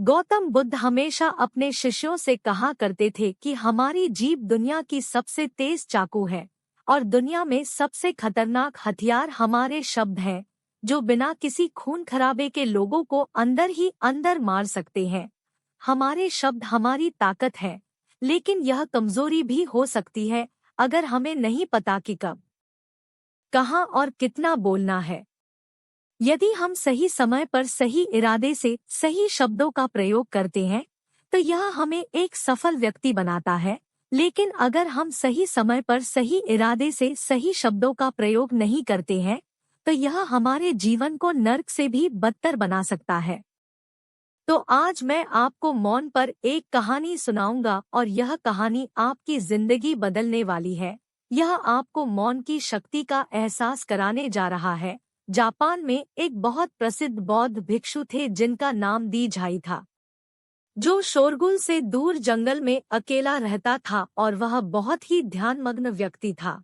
गौतम बुद्ध हमेशा अपने शिष्यों से कहा करते थे कि हमारी जीभ दुनिया की सबसे तेज चाकू है और दुनिया में सबसे खतरनाक हथियार हमारे शब्द हैं, जो बिना किसी खून खराबे के लोगों को अंदर ही अंदर मार सकते हैं। हमारे शब्द हमारी ताकत है, लेकिन यह कमजोरी भी हो सकती है अगर हमें नहीं पता कि कब, कहाँ और कितना बोलना है। यदि हम सही समय पर सही इरादे से सही शब्दों का प्रयोग करते हैं, तो यह हमें एक सफल व्यक्ति बनाता है। लेकिन अगर हम सही समय पर सही इरादे से सही शब्दों का प्रयोग नहीं करते हैं, तो यह हमारे जीवन को नर्क से भी बदतर बना सकता है। तो आज मैं आपको मौन पर एक कहानी सुनाऊंगा और यह कहानी आपकी जिंदगी बदलने वाली है। यह आपको मौन की शक्ति का एहसास कराने जा रहा है। जापान में एक बहुत प्रसिद्ध बौद्ध भिक्षु थे जिनका नाम दी झाई था, जो शोरगुल से दूर जंगल में अकेला रहता था और वह बहुत ही ध्यानमग्न व्यक्ति था।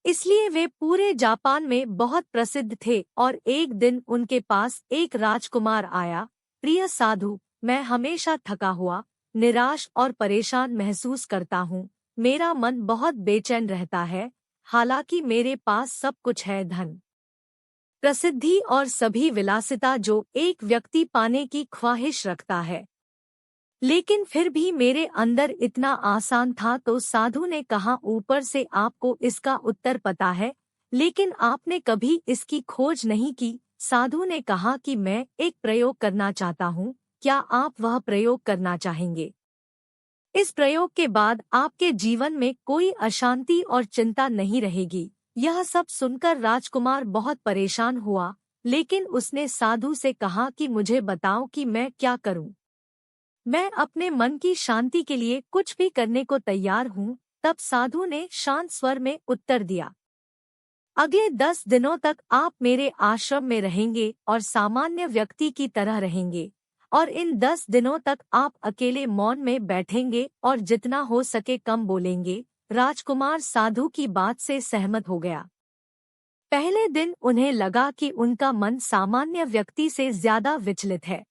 इसलिए वे पूरे जापान में बहुत प्रसिद्ध थे और एक दिन उनके पास एक राजकुमार आया। प्रिय साधु, मैं हमेशा थका हुआ, निराश और परेशान महसूस करता हूँ। मेरा मन बहुत बेचैन रहता है, हालांकि मेरे पास सब कुछ है, धन, प्रसिद्धि और सभी विलासिता जो एक व्यक्ति पाने की ख्वाहिश रखता है। लेकिन फिर भी मेरे अंदर इतना आसान था। तो साधु ने कहा, ऊपर से आपको इसका उत्तर पता है, लेकिन आपने कभी इसकी खोज नहीं की। साधु ने कहा कि मैं एक प्रयोग करना चाहता हूँ, क्या आप वह प्रयोग करना चाहेंगे? इस प्रयोग के बाद आपके जीवन में कोई अशांति और चिंता नहीं रहेगी। यह सब सुनकर राजकुमार बहुत परेशान हुआ, लेकिन उसने साधु से कहा कि मुझे बताओ कि मैं क्या करूं। मैं अपने मन की शांति के लिए कुछ भी करने को तैयार हूँ। तब साधु ने शांत स्वर में उत्तर दिया, अगले 10 दिनों तक आप मेरे आश्रम में रहेंगे और सामान्य व्यक्ति की तरह रहेंगे, और इन 10 दिनों तक आप अकेले मौन में बैठेंगे और जितना हो सके कम बोलेंगे। राजकुमार साधु की बात से सहमत हो गया। पहले दिन उन्हें लगा कि उनका मन सामान्य व्यक्ति से ज्यादा विचलित है।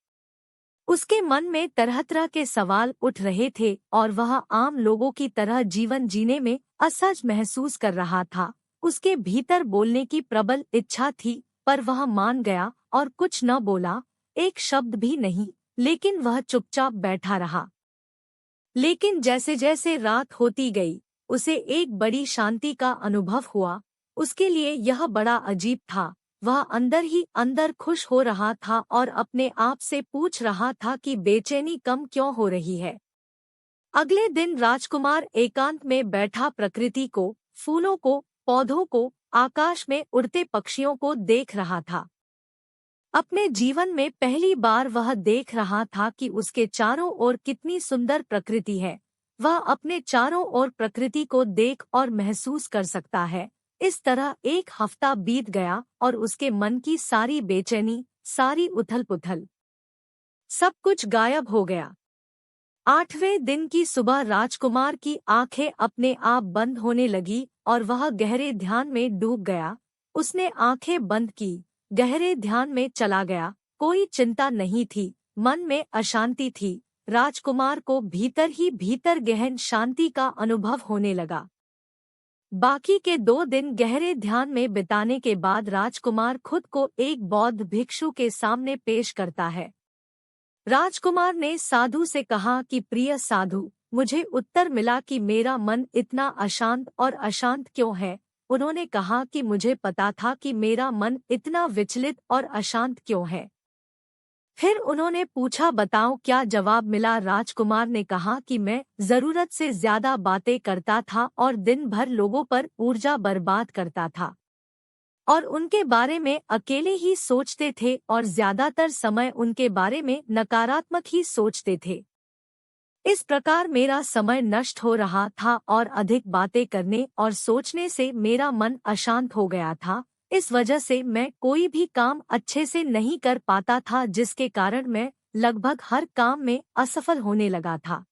उसके मन में तरह तरह के सवाल उठ रहे थे और वह आम लोगों की तरह जीवन जीने में असहज महसूस कर रहा था। उसके भीतर बोलने की प्रबल इच्छा थी, पर वह मान गया और कुछ न बोला, एक शब्द भी नहीं, लेकिन वह चुपचाप बैठा रहा। लेकिन जैसे जैसे रात होती गई, उसे एक बड़ी शांति का अनुभव हुआ। उसके लिए यह बड़ा अजीब था। वह अंदर ही अंदर खुश हो रहा था और अपने आप से पूछ रहा था कि बेचैनी कम क्यों हो रही है। अगले दिन राजकुमार एकांत में बैठा प्रकृति को, फूलों को, पौधों को, आकाश में उड़ते पक्षियों को देख रहा था। अपने जीवन में पहली बार वह देख रहा था कि उसके चारों ओर कितनी सुंदर प्रकृति है। वह अपने चारों ओर प्रकृति को देख और महसूस कर सकता है। इस तरह एक हफ्ता बीत गया और उसके मन की सारी बेचैनी, सारी उथल-पुथल, सब कुछ गायब हो गया। 8वें दिन की सुबह राजकुमार की आंखें अपने आप बंद होने लगी और वह गहरे ध्यान में डूब गया। उसने आंखें बंद की, गहरे ध्यान में चला गया। कोई चिंता नहीं थी, मन में अशांति थी। राजकुमार को भीतर ही भीतर गहन शांति का अनुभव होने लगा। बाकी के 2 दिन गहरे ध्यान में बिताने के बाद राजकुमार खुद को एक बौद्ध भिक्षु के सामने पेश करता है। राजकुमार ने साधु से कहा कि प्रिय साधु, मुझे उत्तर मिला कि मेरा मन इतना अशांत और अशांत क्यों है। उन्होंने कहा कि मुझे पता था कि मेरा मन इतना विचलित और अशांत क्यों है। फिर उन्होंने पूछा, बताओ क्या जवाब मिला। राजकुमार ने कहा कि मैं जरूरत से ज्यादा बातें करता था और दिन भर लोगों पर ऊर्जा बर्बाद करता था और उनके बारे में अकेले ही सोचते थे और ज्यादातर समय उनके बारे में नकारात्मक ही सोचते थे। इस प्रकार मेरा समय नष्ट हो रहा था और अधिक बातें करने और सोचने से मेरा मन अशांत हो गया था। इस वजह से मैं कोई भी काम अच्छे से नहीं कर पाता था, जिसके कारण मैं लगभग हर काम में असफल होने लगा था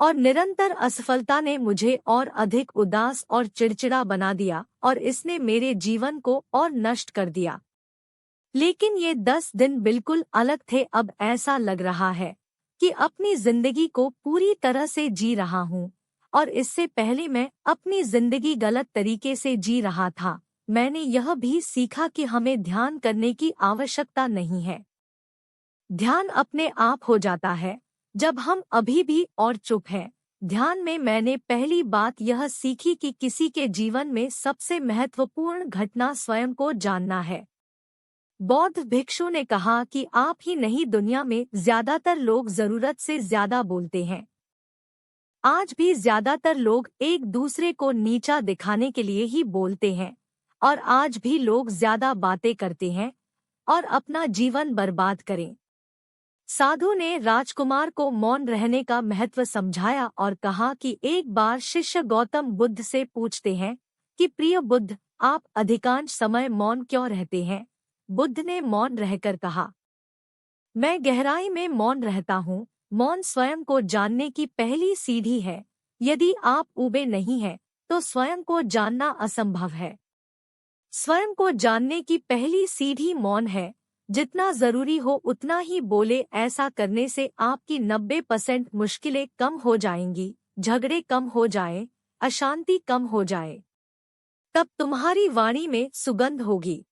और निरंतर असफलता ने मुझे और अधिक उदास और चिड़चिड़ा बना दिया और इसने मेरे जीवन को और नष्ट कर दिया। लेकिन ये 10 दिन बिल्कुल अलग थे। अब ऐसा लग रहा है कि अपनी जिंदगी को पूरी तरह से जी रहा हूँ, और इससे पहले मैं अपनी जिंदगी गलत तरीके से जी रहा था। मैंने यह भी सीखा कि हमें ध्यान करने की आवश्यकता नहीं है। ध्यान अपने आप हो जाता है जब हम अभी भी और चुप हैं। ध्यान में मैंने पहली बात यह सीखी कि किसी के जीवन में सबसे महत्वपूर्ण घटना स्वयं को जानना है। बौद्ध भिक्षु ने कहा कि आप ही नहीं, दुनिया में ज्यादातर लोग जरूरत से ज्यादा बोलते हैं। आज भी ज्यादातर लोग एक दूसरे को नीचा दिखाने के लिए ही बोलते हैं, और आज भी लोग ज्यादा बातें करते हैं और अपना जीवन बर्बाद करें। साधु ने राजकुमार को मौन रहने का महत्व समझाया और कहा कि एक बार शिष्य गौतम बुद्ध से पूछते हैं कि प्रिय बुद्ध, आप अधिकांश समय मौन क्यों रहते हैं? बुद्ध ने मौन रहकर कहा, मैं गहराई में मौन रहता हूँ। मौन स्वयं को जानने की पहली सीढ़ी है। यदि आप ऊबे नहीं हैं, तो स्वयं को जानना असंभव है। स्वयं को जानने की पहली सीढ़ी मौन है। जितना जरूरी हो उतना ही बोले। ऐसा करने से आपकी 90% मुश्किलें कम हो जाएंगी, झगड़े कम हो जाए, अशांति कम हो जाए। तब तुम्हारी वाणी में सुगंध होगी,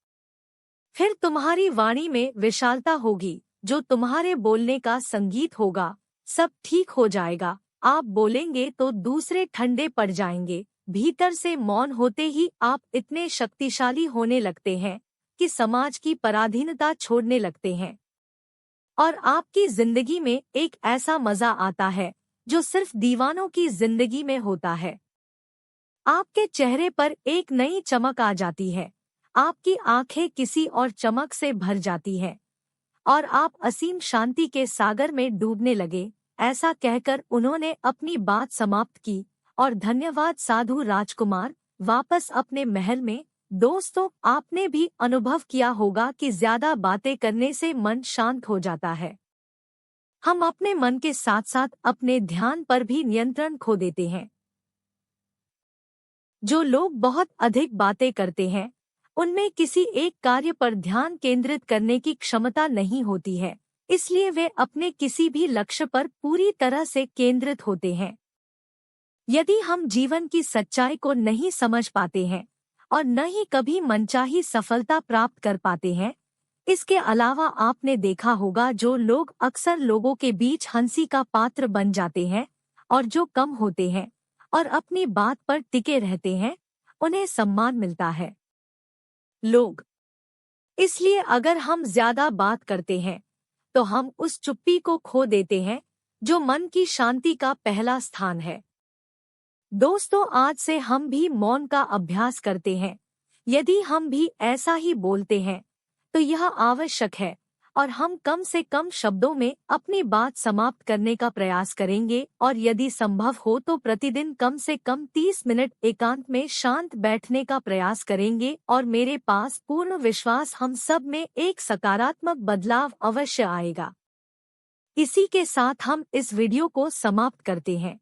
फिर तुम्हारी वाणी में विशालता होगी, जो तुम्हारे बोलने का संगीत होगा। सब ठीक हो जाएगा। आप बोलेंगे तो दूसरे ठंडे पड़ जाएंगे। भीतर से मौन होते ही आप इतने शक्तिशाली होने लगते हैं कि समाज की पराधीनता छोड़ने लगते हैं, और आपकी जिंदगी में एक ऐसा मजा आता है जो सिर्फ दीवानों की जिंदगी में होता है। आपके चेहरे पर एक नई चमक आ जाती है, आपकी आंखें किसी और चमक से भर जाती हैं, और आप असीम शांति के सागर में डूबने लगे। ऐसा कहकर उन्होंने अपनी बात समाप्त की। और धन्यवाद साधु राजकुमार। वापस अपने महल में। दोस्तों, आपने भी अनुभव किया होगा कि ज्यादा बातें करने से मन शांत हो जाता है। हम अपने मन के साथ साथ अपने ध्यान पर भी नियंत्रण खो देते हैं। जो लोग बहुत अधिक बातें करते हैं, उनमें किसी एक कार्य पर ध्यान केंद्रित करने की क्षमता नहीं होती है, इसलिए वे अपने किसी भी लक्ष्य पर पूरी तरह से केंद्रित होते हैं। यदि हम जीवन की सच्चाई को नहीं समझ पाते हैं और न ही कभी मनचाही सफलता प्राप्त कर पाते हैं, इसके अलावा आपने देखा होगा जो लोग अक्सर लोगों के बीच हंसी का पात्र बन जाते हैं, और जो कम होते हैं और अपनी बात पर टिके रहते हैं, उन्हें सम्मान मिलता है। लोग इसलिए अगर हम ज्यादा बात करते हैं तो हम उस चुप्पी को खो देते हैं जो मन की शांति का पहला स्थान है। दोस्तों, आज से हम भी मौन का अभ्यास करते हैं। यदि हम भी ऐसा ही बोलते हैं तो यह आवश्यक है, और हम कम से कम शब्दों में अपनी बात समाप्त करने का प्रयास करेंगे। और यदि संभव हो तो प्रतिदिन कम से कम 30 मिनट एकांत में शांत बैठने का प्रयास करेंगे। और मेरे पास पूर्ण विश्वास हम सब में एक सकारात्मक बदलाव अवश्य आएगा। इसी के साथ हम इस वीडियो को समाप्त करते हैं।